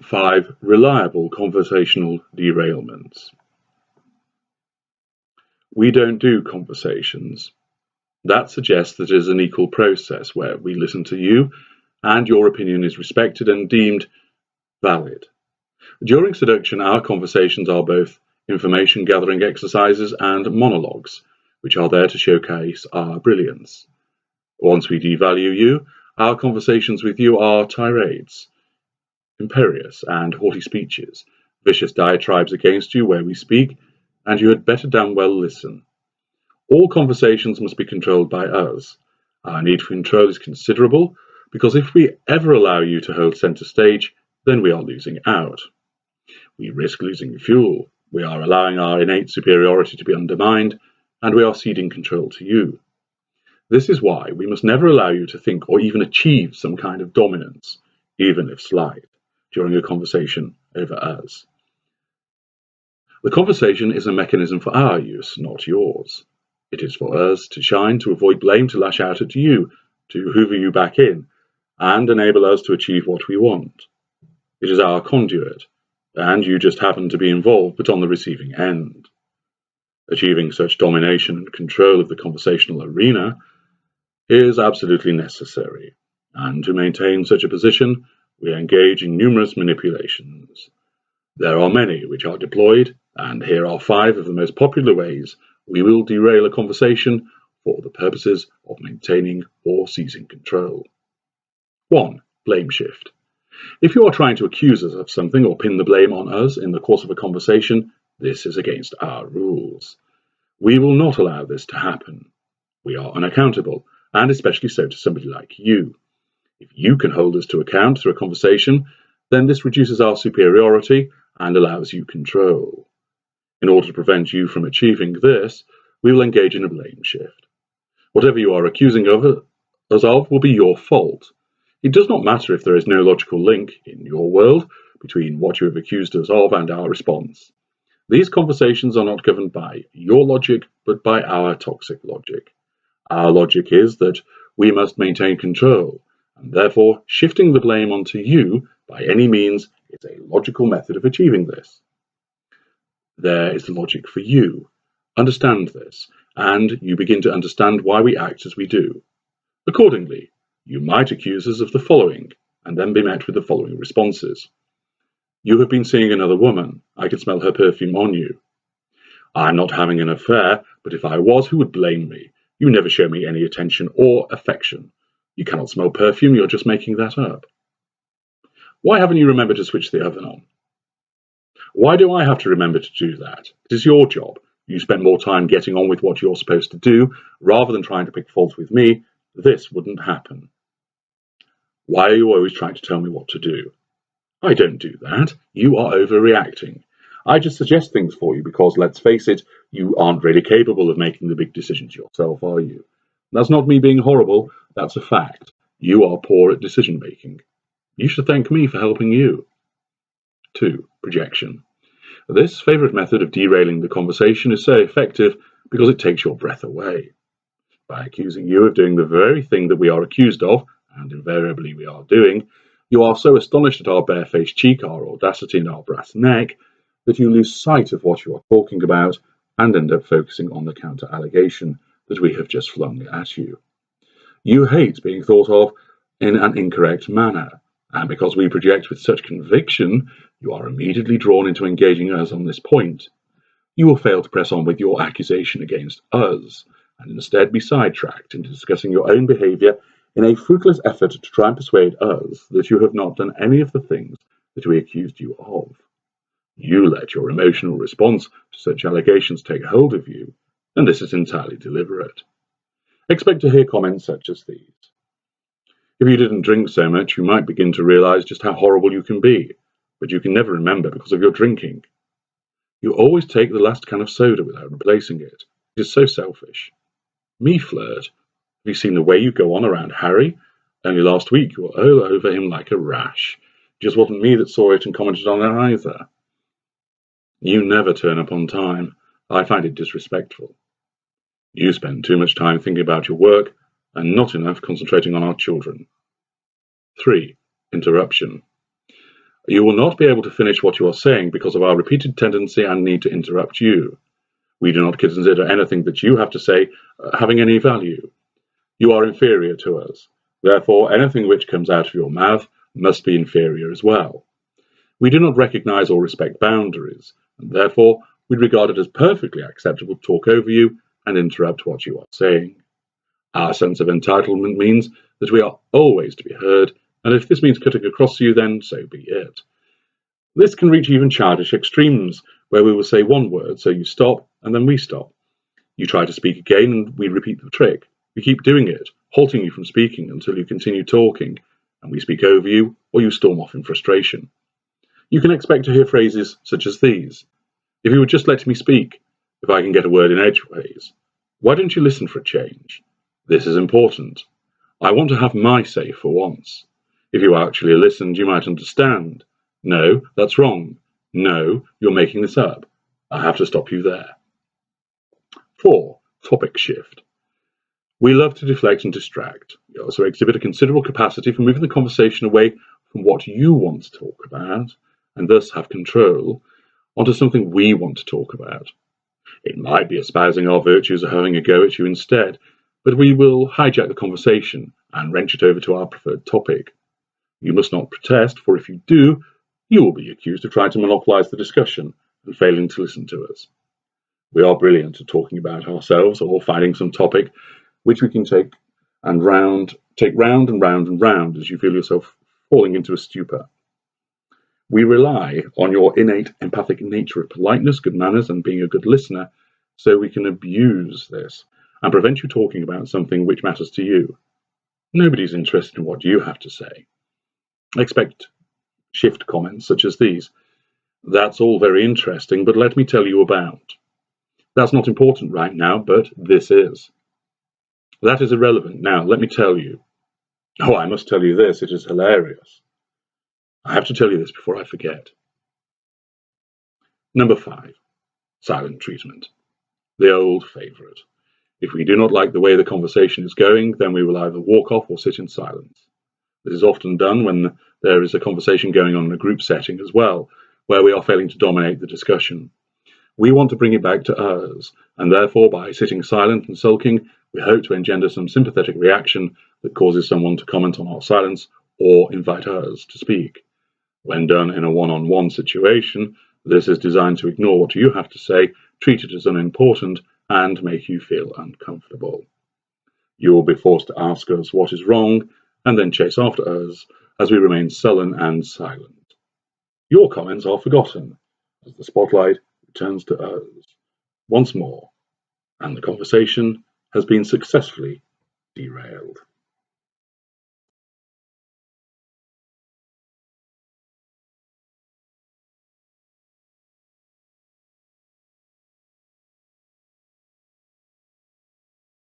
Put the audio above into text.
5 reliable conversational derailments. We don't do conversations. That suggests that it is an equal process where we listen to you and your opinion is respected and deemed valid. During seduction, our conversations are both information gathering exercises and monologues, which are there to showcase our brilliance. Once we devalue you, our conversations with you are tirades, imperious and haughty speeches, vicious diatribes against you where we speak, and you had better damn well listen. All conversations must be controlled by us. Our need for control is considerable, because if we ever allow you to hold centre stage, then we are losing out. We risk losing fuel, we are allowing our innate superiority to be undermined, and we are ceding control to you. This is why we must never allow you to think or even achieve some kind of dominance, even if slight, during a conversation over us. The conversation is a mechanism for our use, not yours. It is for us to shine, to avoid blame, to lash out at you, to hoover you back in, and enable us to achieve what we want. It is our conduit, and you just happen to be involved but on the receiving end. Achieving such domination and control of the conversational arena is absolutely necessary, and to maintain such a position, we engage in numerous manipulations. There are many which are deployed, and here are 5 of the most popular ways we will derail a conversation for the purposes of maintaining or seizing control. 1. Blame shift. If you are trying to accuse us of something or pin the blame on us in the course of a conversation, this is against our rules. We will not allow this to happen. We are unaccountable, and especially so to somebody like you. If you can hold us to account through a conversation, then this reduces our superiority and allows you control. In order to prevent you from achieving this, we will engage in a blame shift. Whatever you are accusing us of will be your fault. It does not matter if there is no logical link, in your world, between what you have accused us of and our response. These conversations are not governed by your logic, but by our toxic logic. Our logic is that we must maintain control, and therefore shifting the blame onto you by any means is a logical method of achieving this. There is the logic for you. Understand this, and you begin to understand why we act as we do. Accordingly, you might accuse us of the following, and then be met with the following responses. You have been seeing another woman. I can smell her perfume on you. I'm not having an affair, but if I was, who would blame me? You never show me any attention or affection. You cannot smell perfume, you're just making that up. Why haven't you remembered to switch the oven on? Why do I have to remember to do that? It is your job. You spend more time getting on with what you're supposed to do, rather than trying to pick faults with me. This wouldn't happen. Why are you always trying to tell me what to do? I don't do that. You are overreacting. I just suggest things for you because, let's face it, you aren't really capable of making the big decisions yourself, are you? That's not me being horrible, that's a fact. You are poor at decision making. You should thank me for helping you. 2. Projection. This favourite method of derailing the conversation is so effective because it takes your breath away. By accusing you of doing the very thing that we are accused of, and invariably we are doing, you are so astonished at our barefaced cheek, our audacity, and our brass neck, that you lose sight of what you are talking about and end up focusing on the counter-allegation that we have just flung at you. You hate being thought of in an incorrect manner, and because we project with such conviction, you are immediately drawn into engaging us on this point. You will fail to press on with your accusation against us, and instead be sidetracked into discussing your own behaviour in a fruitless effort to try and persuade us that you have not done any of the things that we accused you of. You let your emotional response to such allegations take hold of you, and this is entirely deliberate. Expect to hear comments such as these. If you didn't drink so much, you might begin to realise just how horrible you can be, but you can never remember because of your drinking. You always take the last can of soda without replacing it. It is so selfish. Me flirt. Have you seen the way you go on around Harry? Only last week you were all over him like a rash. It just wasn't me that saw it and commented on it either. You never turn up on time. I find it disrespectful. You spend too much time thinking about your work and not enough concentrating on our children. 3. Interruption. You will not be able to finish what you are saying because of our repeated tendency and need to interrupt you. We do not consider anything that you have to say having any value. You are inferior to us. Therefore, anything which comes out of your mouth must be inferior as well. We do not recognize or respect boundaries, and therefore we regard it as perfectly acceptable to talk over you and interrupt what you are saying. Our sense of entitlement means that we are always to be heard, and if this means cutting across you, then so be it. This can reach even childish extremes, where we will say one word, so you stop, and then we stop. You try to speak again, and we repeat the trick. We keep doing it, halting you from speaking until you continue talking, and we speak over you, or you storm off in frustration. You can expect to hear phrases such as these. If you would just let me speak, if I can get a word in edgeways. Why don't you listen for a change? This is important. I want to have my say for once. If you actually listened, you might understand. No, that's wrong. No, you're making this up. I have to stop you there. 4. Topic shift. We love to deflect and distract. We also exhibit a considerable capacity for moving the conversation away from what you want to talk about, and thus have control, onto something we want to talk about. It might be espousing our virtues or having a go at you instead, but we will hijack the conversation and wrench it over to our preferred topic. You must not protest, for if you do, you will be accused of trying to monopolize the discussion and failing to listen to us. We are brilliant at talking about ourselves or finding some topic which we can take round and round and round as you feel yourself falling into a stupor. We rely on your innate empathic nature of politeness, good manners, and being a good listener, so we can abuse this and prevent you talking about something which matters to you. Nobody's interested in what you have to say. Expect shift comments such as these. That's all very interesting, but let me tell you about. That's not important right now, but this is. That is irrelevant. Now, let me tell you. Oh, I must tell you this. It is hilarious. I have to tell you this before I forget. Number 5. Silent treatment. The old favourite. If we do not like the way the conversation is going, then we will either walk off or sit in silence. This is often done when there is a conversation going on in a group setting as well, where we are failing to dominate the discussion. We want to bring it back to us, and therefore by sitting silent and sulking, we hope to engender some sympathetic reaction that causes someone to comment on our silence or invite us to speak. When done in a one-on-one situation, this is designed to ignore what you have to say, treat it as unimportant, and make you feel uncomfortable. You will be forced to ask us what is wrong, and then chase after us as we remain sullen and silent. Your comments are forgotten as the spotlight returns to us once more, and the conversation has been successfully derailed.